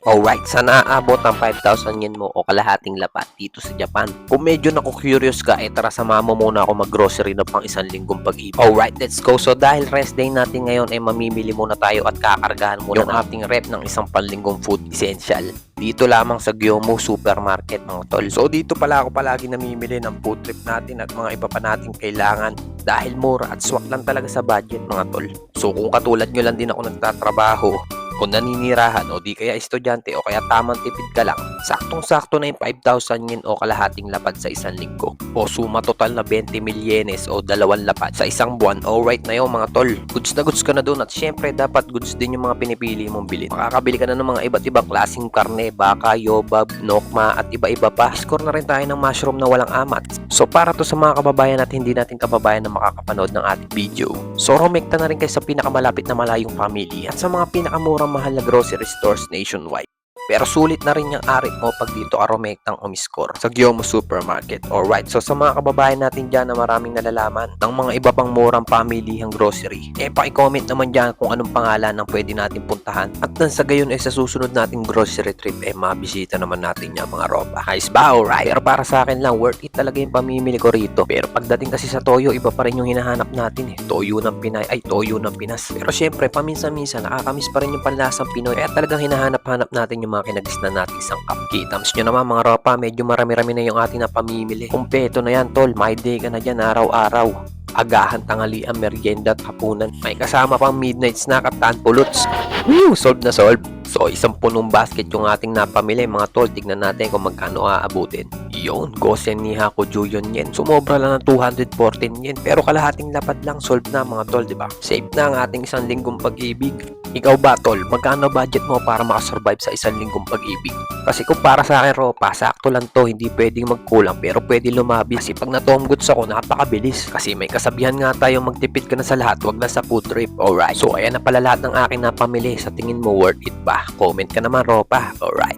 Alright, sana aabot ang 5,000 yen mo o kalahating lapat dito sa Japan. Kung medyo naku-curious ka, tara samahan mo muna ako mag-grocery na pang isang linggong pag-ibig. Alright, let's go. So dahil rest day natin ngayon ay mamimili muna tayo at kakargahan muna yung ating rep ng isang panlinggong food essential. Dito lamang sa Gyomu Supermarket mga tol. So dito pala ako palagi namimili ng food trip natin at mga iba pa nating kailangan dahil mura at swak lang talaga sa budget mga tol. So kung katulad nyo lang din ako nagtatrabaho, kung naninirahan o di kaya estudyante o kaya tamang tipid ka lang, saktong-sakto na yung 5,000 yen o kalahating lapad sa isang linggo. O suma total na 20 milyenes o 2 lapad sa isang buwan. Alright na yun mga tol. Goods na goods ka na doon at syempre dapat goods din yung mga pinipili mong bilhin. Makakabili ka na ng mga iba't ibang klaseng karne, baka, yobab, nokma at iba-iba pa. Score na rin tayo ng mushroom na walang amat. So para to sa mga kababayan at hindi natin kababayan na makakapanood ng ating video. So rumekta na rin kayo sa pinakamalapit na malayong family at sa mga pinakamurang mahal na grocery stores nationwide. Pero sulit na rin yung arip mo pag dito ka rumektang umiscore sa Gyomu Supermarket. Alright, so sa mga kababayan natin dyan na maraming nalalaman ng mga iba pang murang pamilihang grocery, paki-comment naman dyan kung anong pangalan ng pwede natin puntahan. At nang sa gayon sa susunod nating grocery trip mabisita naman natin yung mga ropa. Nice ba? Alright, pero para sa akin lang, worth it talaga yung pamimili ko rito. Pero pagdating kasi sa toyo, iba pa rin yung hinahanap natin Toyo ng Pinay, toyo ng Pinas. Pero syempre, paminsan-minsan, nakakamiss pa rin yung panlasang Pinoy. Kaya talagang hinahanap-hanap natin yung mga kinagisnan natin sangkap. Kitams nyo naman mga ropa, medyo marami-rami na yung ating na pamimili. Kumpeto na yan tol, may day ka na dyan araw-araw. Agahan, tanghalian, merienda at hapunan. May kasama pang midnight snack at tanpuluts. Woo! Solve na solve. So, isang punong basket yung ating napamili mga tol. Tignan natin kung magkano aabutin. Yun, Gosen ni Hako Juyon yen. Sumobra lang ng 214 yen. Pero kalahating lapad lang, solve na mga tol, diba? Safe na ang ating isang linggong pag-ibig. Ikaw ba tol, magkano budget mo para makasurvive sa isang linggong pag-ibig? Kasi kung para sa akin ropa, sakto lang to, hindi pwedeng magkulang pero pwede lumabi. Kasi pag na-tom goods ako, napakabilis. Kasi may kasabihan nga tayo, magtipid ka na sa lahat, wag na sa food trip. Alright, so ayan na pala lahat ng aking napamili. Sa tingin mo, worth it ba? Comment ka naman ropa. Alright.